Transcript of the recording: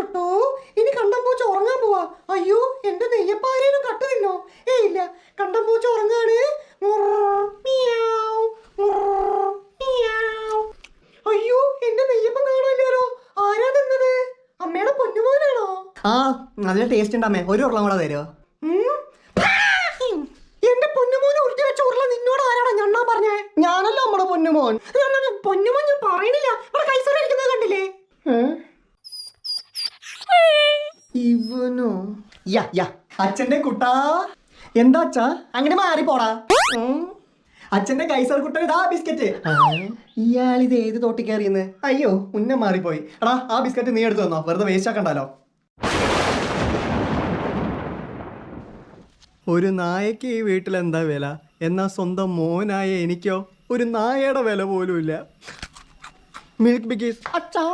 ചുട്ടു. ഇനി കണ്ടം പൂച്ച ഉറങ്ങാൻ പോവാ. അയ്യോ, എന്റെ നെയ്യപ്പാരേനും കട്ട് തിന്നോ? ഇല്ല, കണ്ടം പൂച്ച ഉറങ്ങാണ്. അയ്യോ, എന്റെ നെയ്യപ്പം കാണാനില്ലല്ലോ. ആരാ തിന്നത്? അമ്മയുടെ പൊന്നുമോനാണോ? ആ, നല്ല ടേസ്റ്റ് ഉണ്ട് അമ്മേ. ഒരു ഉരുളം കൂടെ തരുമോ? എന്റെ പൊന്നുമോനെ ഉരുട്ടി വെച്ച ഉരുള നിന്നോട് ആരാടാ ഞണ്ണാൻ പറഞ്ഞേ? ഞാനല്ലോ നമ്മുടെ പൊന്നുമോൻ. പൊന്നുമോൻ ഞാൻ പറയണില്ല. ഇവിടെ കൈസറ ഇരിക്കുന്നത് കണ്ടില്ലേ? ഇവനോ? യാ യാ, അച്ഛന്റെ കുട്ടാ. എന്താ അച്ഛാ അങ്ങനെ മാറി പോടാ? അച്ഛന്റെ കൈസർ കുട്ട ഇതാ ബിസ്ക്കറ്റ്. ഇയാളിത് ഏത് തോട്ടി കയറിയെന്ന്? അയ്യോ, ഉന്നം മാറിപ്പോയി. എടാ, ആ ബിസ്ക്കറ്റ് നീ എടുത്തു തന്നോ? വെറുതെ വേസ്റ്റ് ആക്കണ്ടല്ലോ. ഒരു നായക്ക് ഈ വീട്ടിൽ എന്താ വില? എന്നാ സ്വന്തം മോനായ എനിക്കോ ഒരു നായയുടെ വില പോലും ഇല്ല. മിൽക്ക് ബിക്കീസ് അച്ഛാ.